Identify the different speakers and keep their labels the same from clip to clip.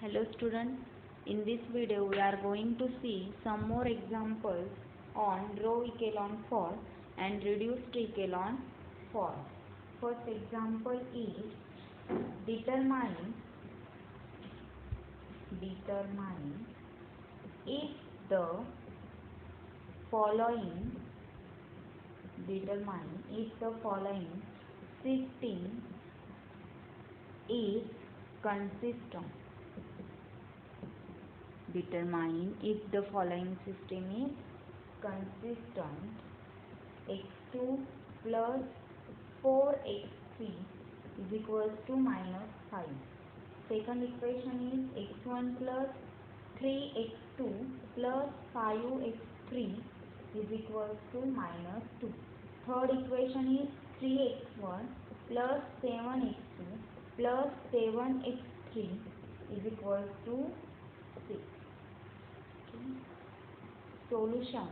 Speaker 1: Hello students, in this video we are going to see some more examples on row echelon form and reduced echelon form. First example is determine if the following system is consistent. Determine if the following system is consistent. x2 plus 4x3 is equals to minus 5. Second equation is x1 plus 3x2 plus 5x3 is equals to minus 2. Third equation is 3x1 plus 7x2 plus 7x3 is equals to 6. Solution.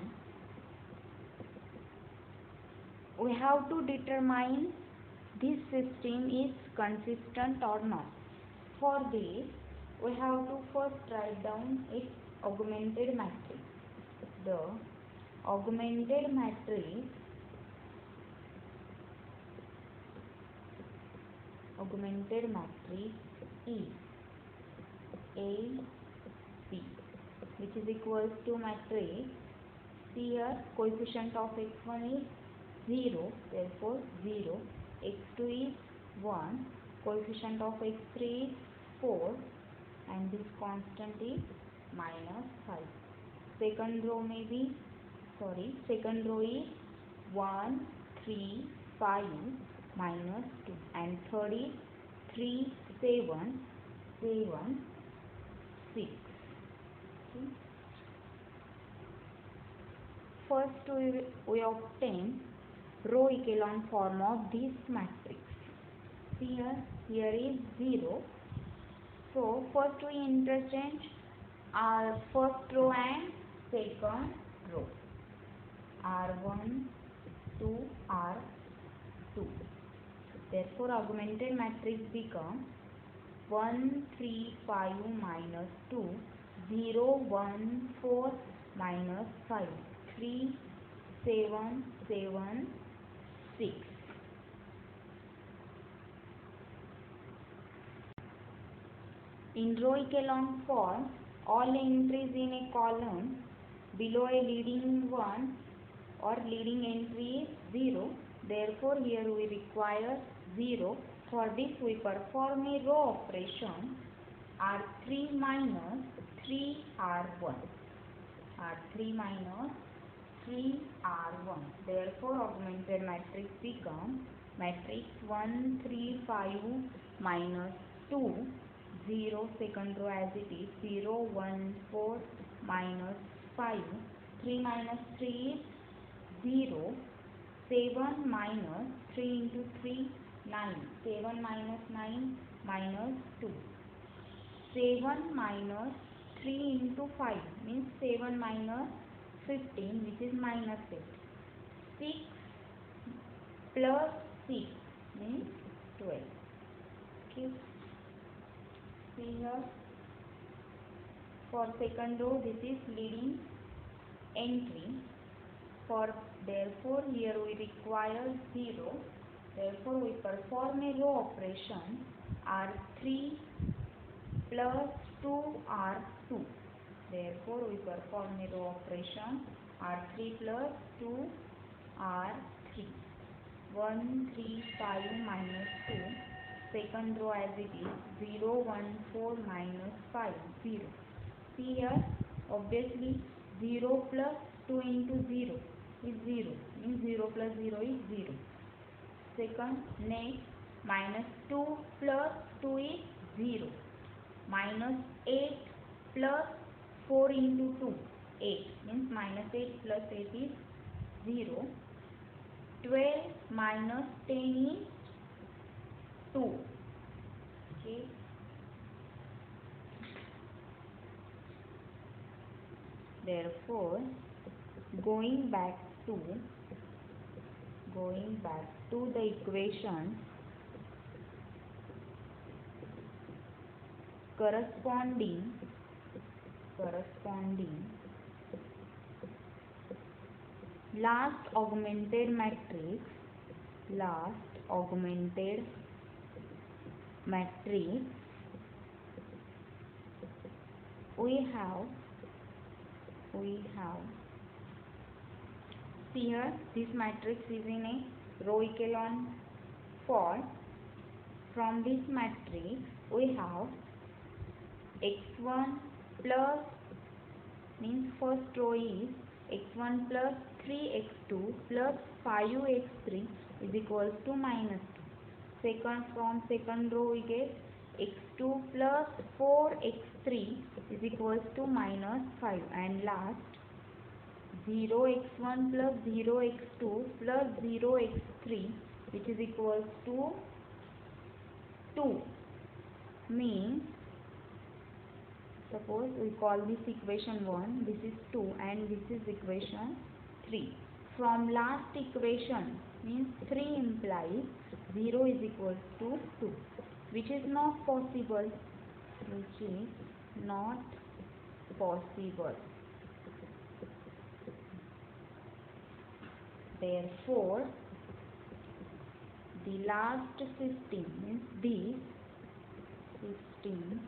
Speaker 1: We have to determine this system is consistent or not. For this, we have to first write down its augmented matrix. The augmented matrix is A, B, which is equals to matrix. Here coefficient of x1 is 0, therefore 0. x2 is 1, coefficient of x3 is 4, and this constant is minus 5. Second row is 1, 3, 5, minus 2, and third is 3, 7, 7, 6. Okay. First we obtain row echelon form of this matrix. Here is 0. So first we interchange our first row and second row. R1 to R2. Therefore augmented matrix becomes 1, 3, 5 minus 2, 0, 1, 4 minus 5, 3, 7, 7, 6. In row echelon form, all entries in a column below a leading one or leading entry is 0. Therefore, here we require 0. For this, we perform a row operation R3 minus 3R1. R3 minus 3R1. Therefore, augmented matrix becomes matrix 1, 3, 5 minus 2, 0, second row as it is, 0, 1, 4 minus 5, 3 minus 3 is 0, 7 minus 3 into 3, 9, 7 minus 9 minus 2, 7 minus 3 into 5 means 7 minus 15, which is minus 8, 6 plus 6 means 12. Okay. See here, for second row this is leading entry. Therefore here we require 0. Therefore we perform a row operation R3 plus 2R2. Therefore we perform a row operation R3 plus 2R3. 1, 3, 5 minus 2. Second row as it is, 0, 1, 4 minus 5, 0. See here, obviously 0 plus 2 into 0 is 0. Means 0 plus 0 is 0. Second, next, minus 2 plus 2 is 0. Minus 8 plus 4 into 2, 8. Means minus 8 plus 8 is 0. 12 minus 10 is 2. Okay. Therefore, going back to the equation corresponding last augmented matrix we have see here, this matrix is in a row echelon form. From this matrix we have x1 plus, means first row is x1 plus 3x2 plus 5x3 is equals to -2. Second, from second row we get x2 plus 4x3 is equals to -5, and last 0x1 plus 0x2 plus 0x3 which is equals to 2. Means, suppose we call this equation 1, this is 2, and this is equation 3. From last equation, means 3 implies 0 is equals to 2, which is not possible. Therefore, the last system, means this system,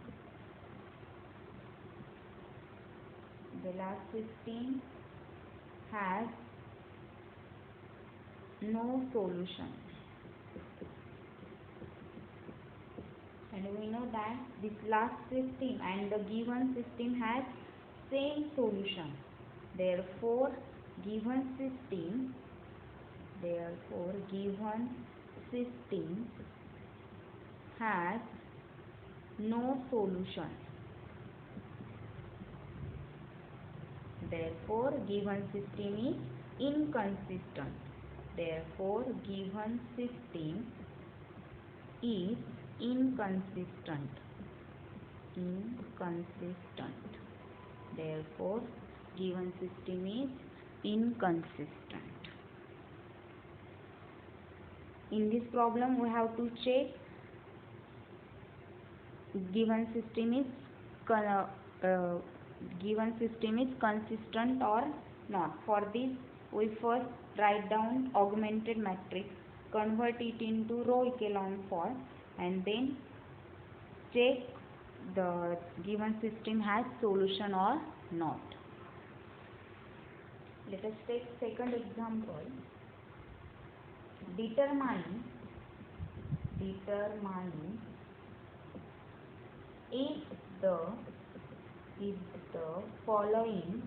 Speaker 1: the last system has no solution. And we know that this last system and the given system has same solution. Therefore, given system has no solution. Therefore, given system is inconsistent. Therefore, given system is inconsistent. Therefore, given system is inconsistent. In this problem, we have to check given system is consistent or not. For this, we first write down augmented matrix, convert it into row echelon form, and then check the given system has solution or not. Let us take second example. Determine if the following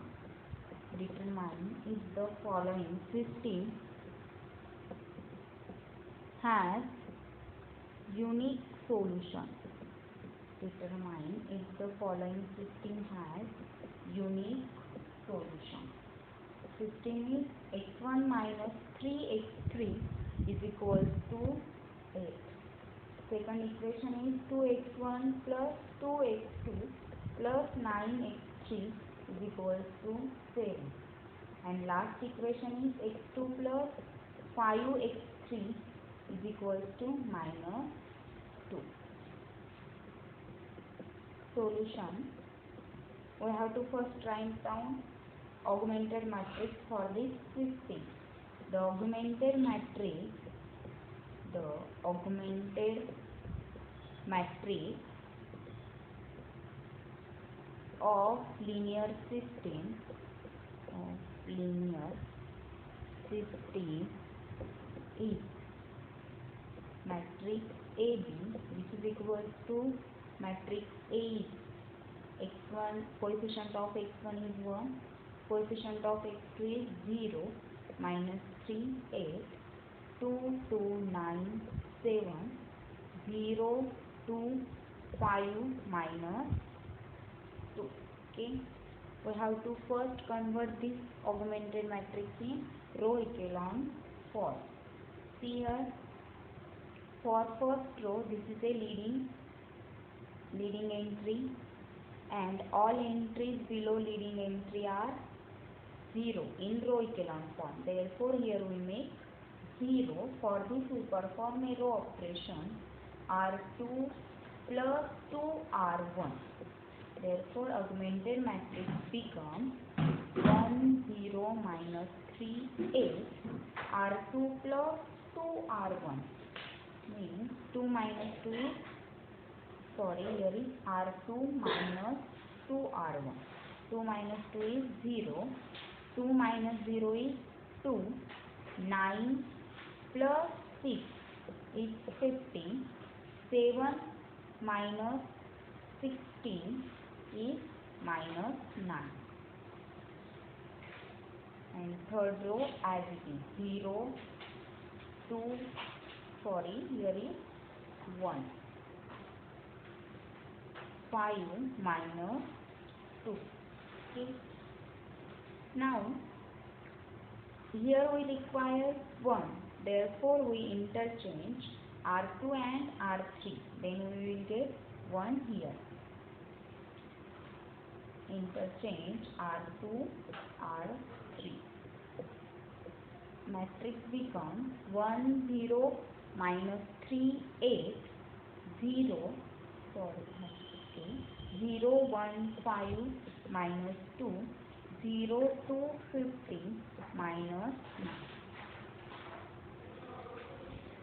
Speaker 1: system has unique solution. Determine if the following system has unique solution. System is x1 minus 3x3 is equals to 8. Second equation is 2x1 plus 2x2 plus 9x3 is equals to 7. And last equation is x2 plus 5x3 is equals to -2. Solution. We have to first write down augmented matrix for this system. The augmented matrix of linear system is matrix AB, which is equals to matrix A is x1, coefficient of x1 is 1, coefficient of x2 is 0, minus 3, 8, 2, 2, 9, 7, 0, 2, 5, minus 2. Okay. We have to first convert this augmented matrix in row echelon form. See here, for first row, this is a leading entry, and all entries below leading entry are 0 in row echelon form. Therefore, here we make 0. For this, we perform a row operation. R2 plus 2r1. Therefore, augmented matrix becomes 1, 0, minus 3, 8, r2 plus 2r1. Means 2 minus 2 is, here is r2 minus 2r1. 2 minus 2 is 0. 2 minus 0 is 2. 9 plus 6 is 15. 7 minus 16 is minus 9. And third row as it is 0, 2, here is 1. 5 minus 2. Okay. Now, here we require 1. Therefore, we interchange R2 and R3. Then we will get 1 here. Interchange R2, R3. Matrix becomes 1, 0, minus 3, 8, 0, 0, 1, 5, minus 2, 0, 2, 15, minus 9.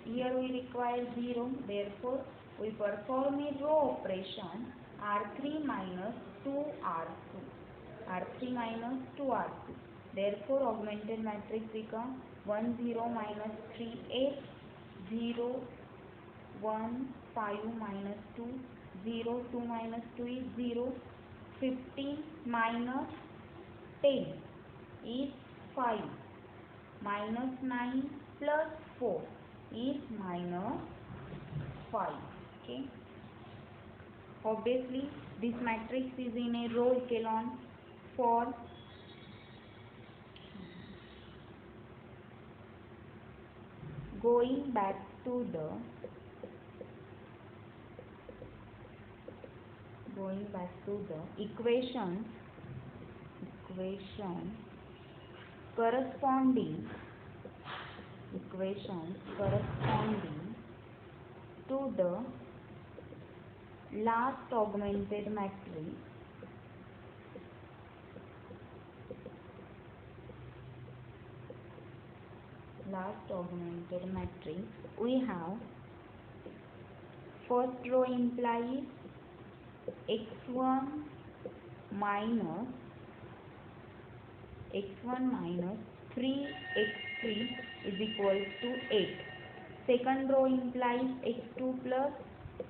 Speaker 1: Here we require 0, therefore we perform a row operation R3 minus 2R2. R3 minus 2R2. Therefore, augmented matrix becomes 1, 0, minus 3, 8, 0, 1, 5, minus 2, 0, 2 minus 2 is 0, 15 minus 10 is 5, minus 9 plus 4 is minus 5. Okay. Obviously, this matrix is in a row echelon for going back to the equation corresponding to the last augmented matrix we have first row implies x1 minus 3x3 is equals to 8. Second row implies x2 plus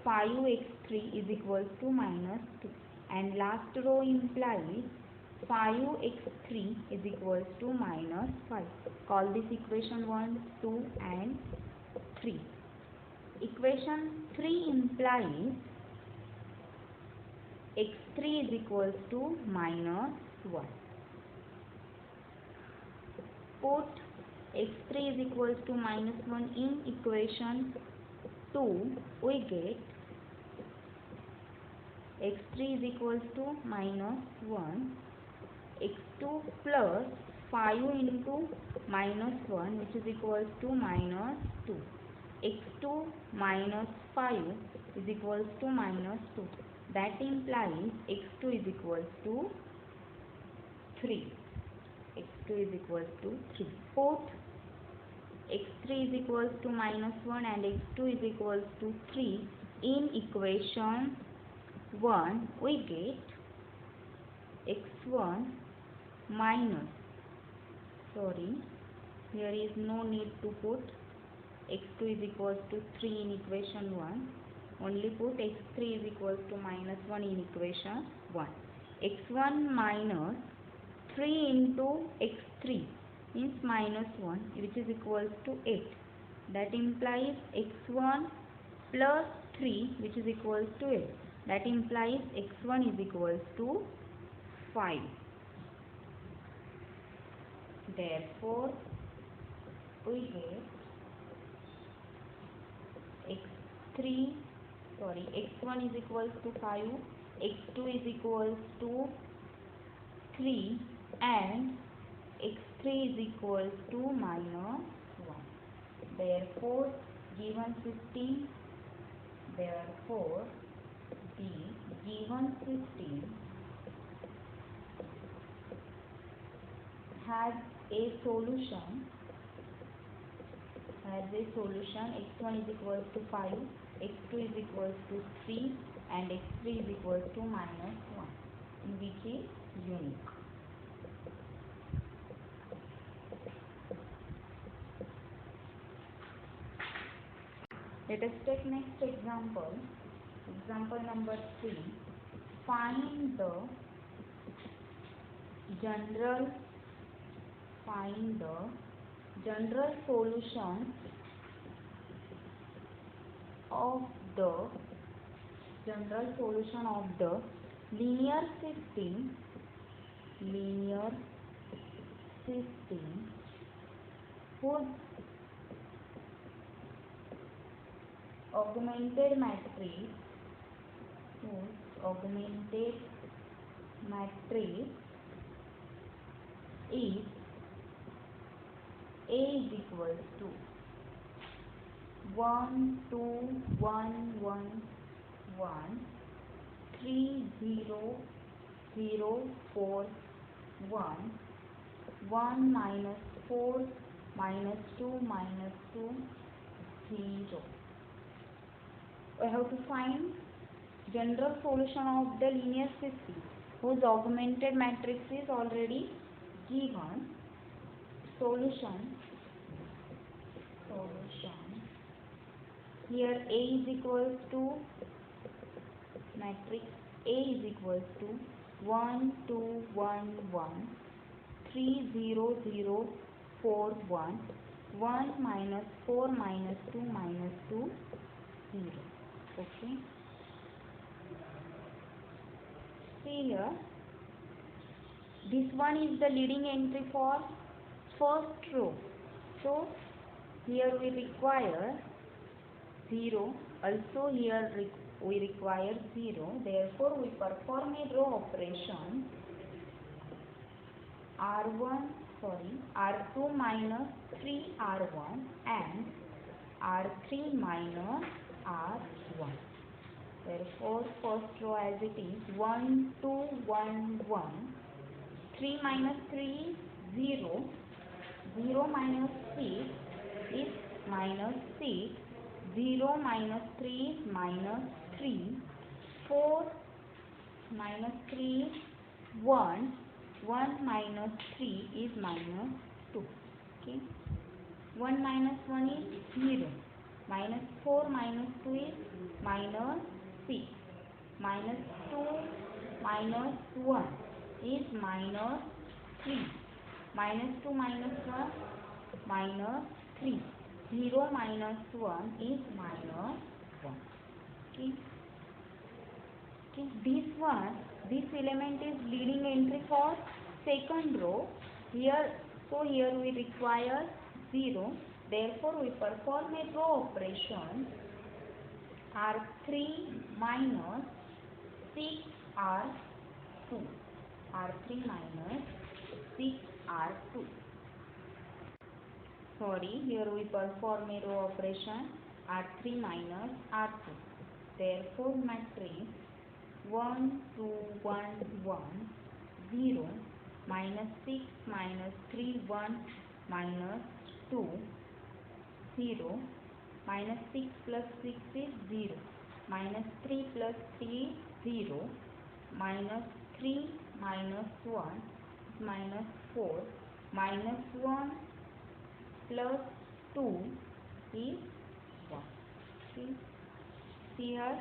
Speaker 1: 5x3 is equals to minus 2. And last row implies 5x3 is equals to minus 5. Call this equation 1, 2 and 3. Equation 3 implies x3 is equals to minus 1. Put x3 is equals to minus 1 in equation 2. We get x3 is equals to minus 1. x2 plus 5 into minus 1 which is equals to minus 2. x2 minus 5 is equals to minus 2. That implies x2 is equals to 3. x2 is equals to 3. Put x3 is equals to minus 1 and x2 is equals to 3 in equation 1. We get x1 minus, here is no need to put x2 is equals to 3 in equation 1. Only put x3 is equals to minus 1 in equation 1. x1 minus 3 into x3 means minus 1 which is equals to 8. That implies x1 plus 3 which is equals to 8. That implies x1 is equals to 5. Therefore, we get x1 is equals to 5, x2 is equals to 3 and x3 is equals to minus 1. Therefore, given 15, therefore the given system has a solution x1 is equals to 5, x2 is equals to 3 and x3 is equals to minus 1, which is unique. Let us take next example. Example number 3. Find the general solution of the linear system whose augmented matrix is A is equals to 1 2 1 1 1 3 0 0 4 1 1 minus 4 minus 2 minus 2 0. We have to find general solution of the linear system whose augmented matrix is already given. Solution here A is equals to matrix A is equals to 1 2 1 1 3 0 0 4 1 1 minus 4 minus 2 minus 2 0. Okay, see here, this one is the leading entry for first row, so here we require 0, also here we require 0, therefore we perform a row operation R2 minus 3R1 and R3 minus R1. Therefore first row as it is 1 2 1 1, 3 minus 3 0, 0 minus 6 is minus 6, 0 minus 3 is minus 3, 4 minus 3 1, 1 minus 3 is minus 2. Okay, 1 minus 1 is 0, minus 4 minus 2 is minus 6, minus 2 minus 1 is minus 3, minus 2 minus 1 minus 3, 0 minus 1 is minus 1. Okay, this element is leading entry for second row here, so here we require 0, therefore we perform a row operation R3 minus 6R2, R3 minus 6R2. Sorry, here we perform a row operation R3 minus R2. Therefore matrix 1 2 1 1 0 minus 6 minus 3 1 minus 2 0 minus 6 plus 6 is 0, minus 3 plus 3 0, minus 3 minus 1 is minus 4, minus 1 plus 2 is 1. Okay, see here,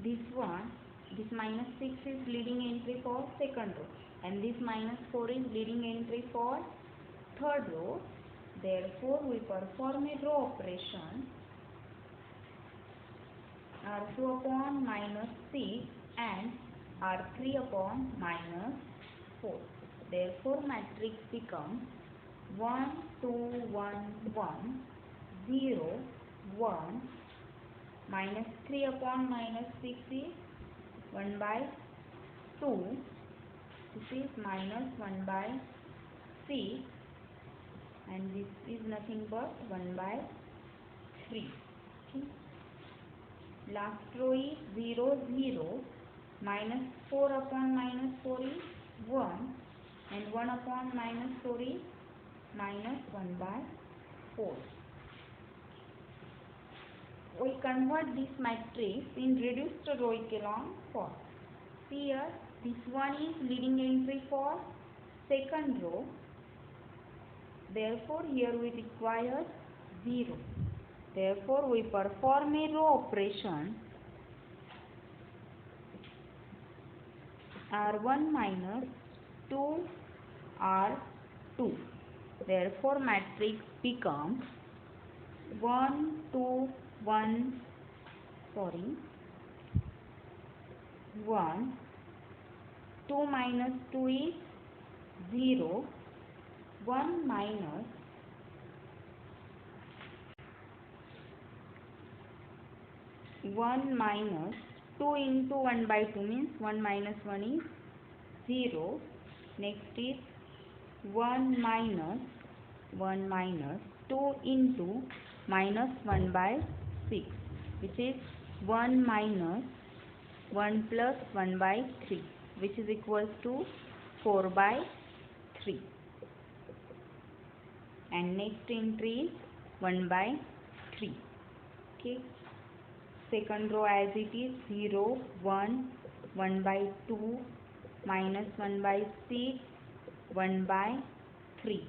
Speaker 1: this minus 6 is leading entry for second row and this minus 4 is leading entry for third row. Therefore we perform a row operation R2 upon minus 6 and R3 upon minus 4. Therefore matrix becomes 1 2 1 1 0 1, minus 3 upon minus 6 is 1 by 2, this is minus 1 by 6 and this is nothing but 1 by 3. Okay. last row is 0 0, minus 4 upon minus 4 is 1, and 1 upon minus 4 is minus 1 by 4. We convert this matrix in reduced row echelon form. See here, this one is leading entry for second row. Therefore, here we require 0. Therefore, we perform a row operation R1 minus 2 R2. Therefore, matrix becomes 1 2 1 1, 2 minus 2 is 0, 1 minus 2 into 1 by 2 means 1 minus 1 is 0. Next is 1 minus 2 into minus 1 by 6, which is 1 minus 1 plus 1 by 3, which is equals to 4 by 3. And next entry is 1 by 3. Okay. Second row as it is 0, 1, 1 by 2, minus 1 by 6, 1 by 3,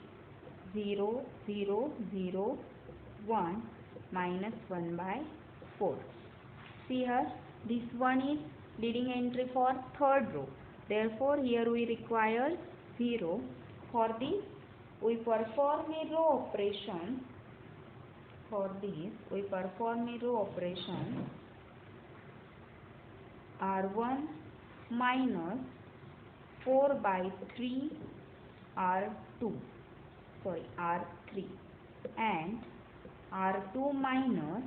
Speaker 1: 0, 0, 0, 1, minus 1 by 4. See here, this one is leading entry for third row. Therefore, here we require 0. For this, we perform a row operation. For this, we perform a row operation R1 minus 4 by 3 R2, R3, and R2 minus,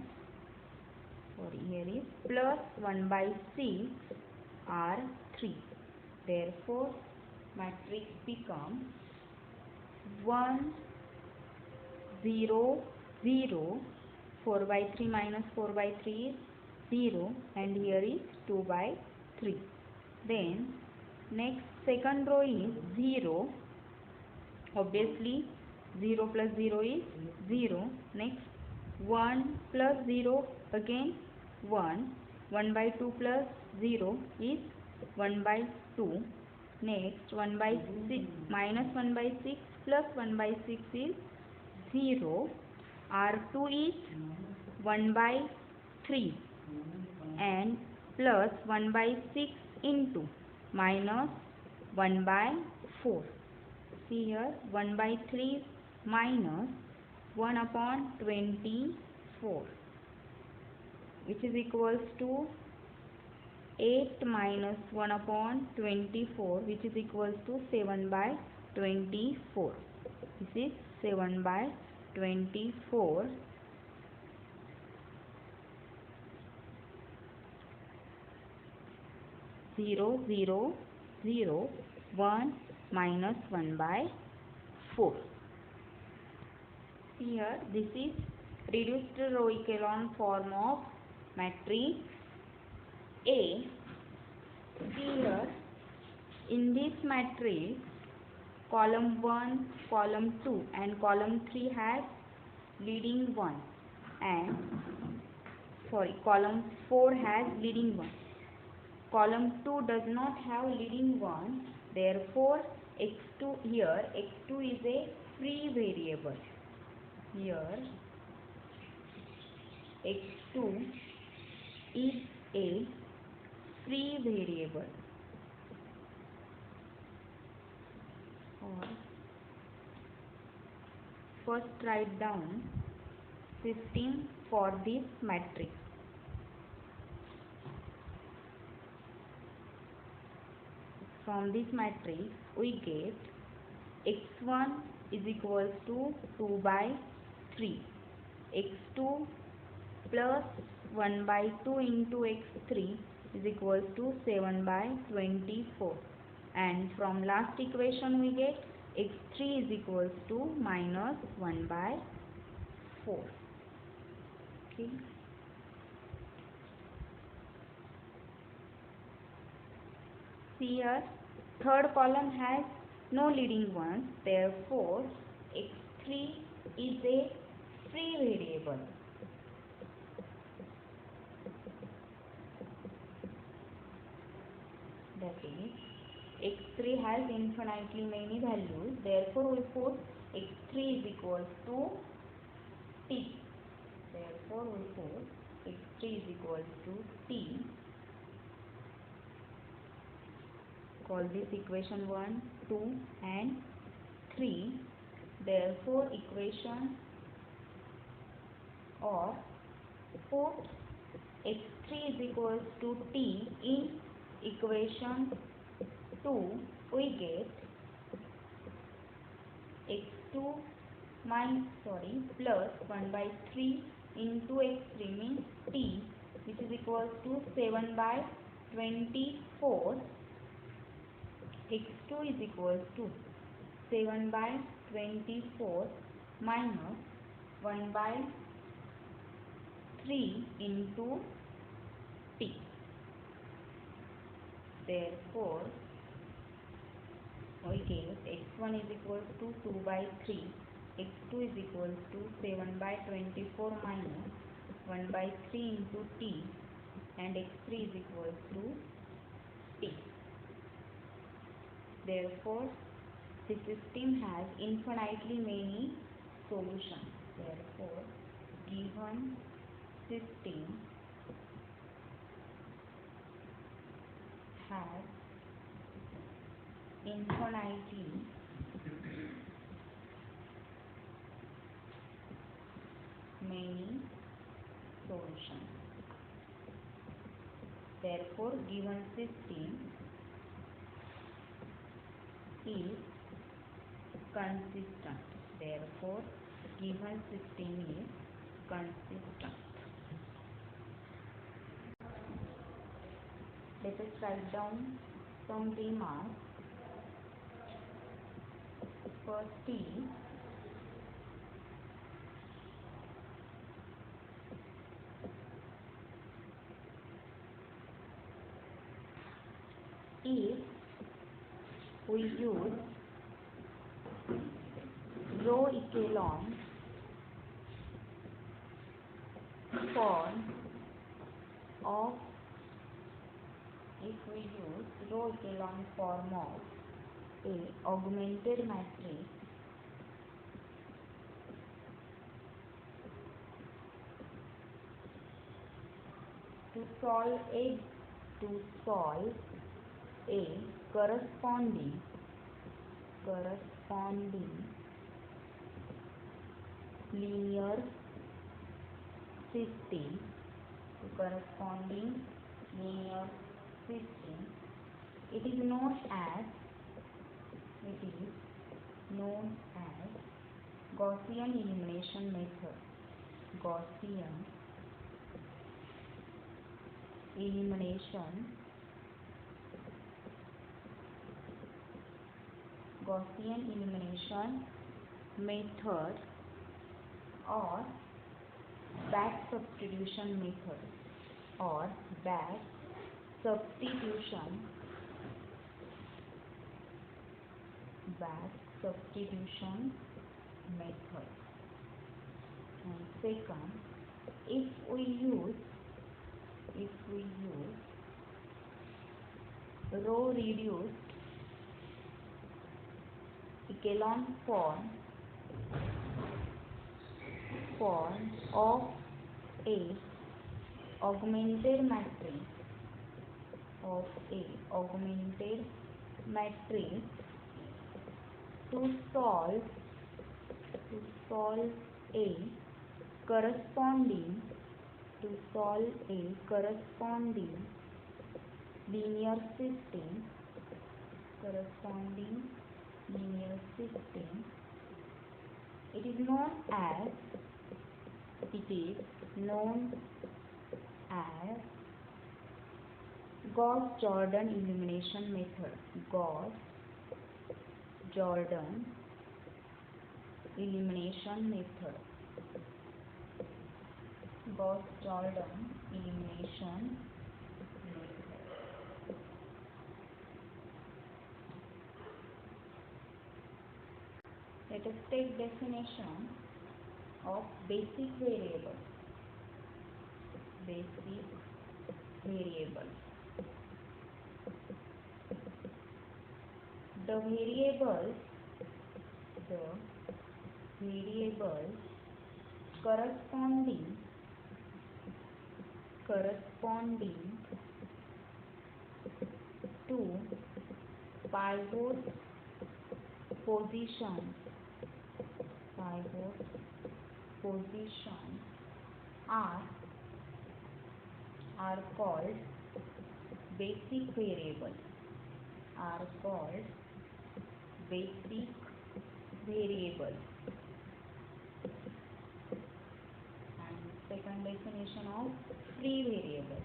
Speaker 1: here is plus 1 by 6 R3. Therefore, matrix becomes 1 0 0, 4 by 3 minus 4 by 3 is 0, and here is 2 by 3. Then next second row is 0. Obviously 0 plus 0 is 0. Next 1 plus 0 again 1. 1 by 2 plus 0 is 1 by 2. Next 1 by 6 minus 1 by 6 plus 1 by 6 is 0. R2 is 1 by 3 and plus 1 by 6 into minus 1 by 4. See here, 1 by 3 is minus 1 upon 24, which is equals to 8 minus 1 upon 24, which is equals to 7 by 24. This is 7 by 24. Zero, 0, 0, 1 minus 1 by 4. Here, this is reduced row echelon form of matrix A. Here, in this matrix, column 1, column 2 and column 3 has leading 1 and column 4 has leading 1. Column 2 does not have leading 1, therefore x2 here, x2 is a free variable. Here x2 is a free variable. Or first write down system for this matrix. From this matrix we get x1 is equals to 2 by 3, x2 plus 1 by 2 into x3 is equals to 7 by 24, and from last equation we get x3 is equals to minus 1 by 4. Okay. here third column has no leading ones, therefore x3 is a free variable. That is, x3 has infinitely many values, therefore we put x3 is equal to t. Therefore we put x3 is equal to t. Call this equation 1, 2 and 3. Therefore equation, or put x3 is equal to t in equation 2, we get x2 plus 1 by 3 into x3 means t, which is equal to 7 by 24. x2 is equal to 7 by 24 minus 1 by 3 into t. Therefore we get x1 is equal to 2 by 3, x2 is equal to 7 by 24 minus 1 by 3 into t, and x3 is equal to t. Therefore the system has infinitely many solutions. Therefore given system has infinitely many solutions. Therefore given system is consistent. Therefore given system is consistent. Let us write down some remarks. First is, if we use row echelon form of a augmented matrix to solve a corresponding linear system, it is known as Gaussian elimination method. Gaussian elimination method or back substitution method method. And second, if we use row reduced echelon form of a augmented matrix to solve a corresponding linear system, it is known as Gauss-Jordan elimination method. Gauss-Jordan elimination method. Let us take definition of basic variable. Basic variable. The variables corresponding to pivot positions are called basic variables. And second definition of free variable.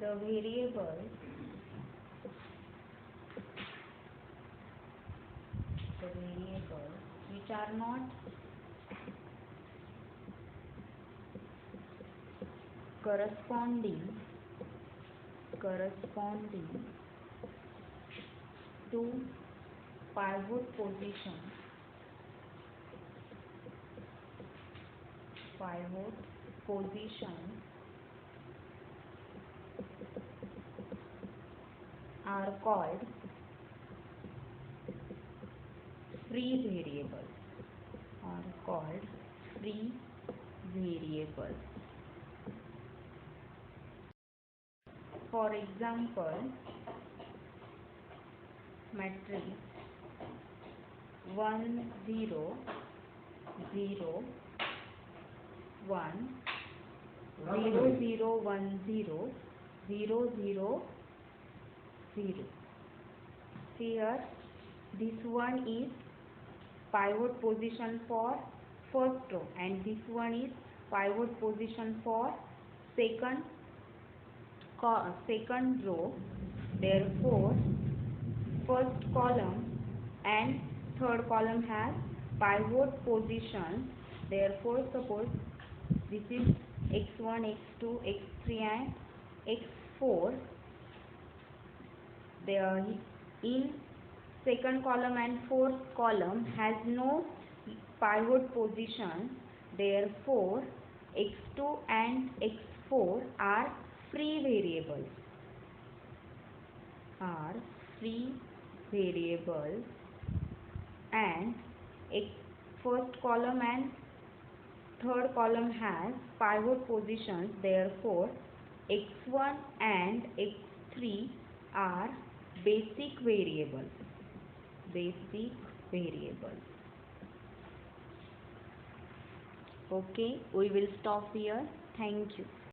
Speaker 1: The variables which are not corresponding to pivot positions are called free variables. For example, matrix 1 0 0 1 0 0 1 0 0 0 0. Here this one is pivot position for first row and this one is pivot position for second row. Therefore first column and third column has pivot position. Therefore suppose this is x1 x2 x3 and x4. There in second column and fourth column has no pivot position. Therefore x2 and x4 are free variables. And first column and third column has pivot positions. Therefore x1 and x3 are basic variables. Okay, we will stop here. Thank you.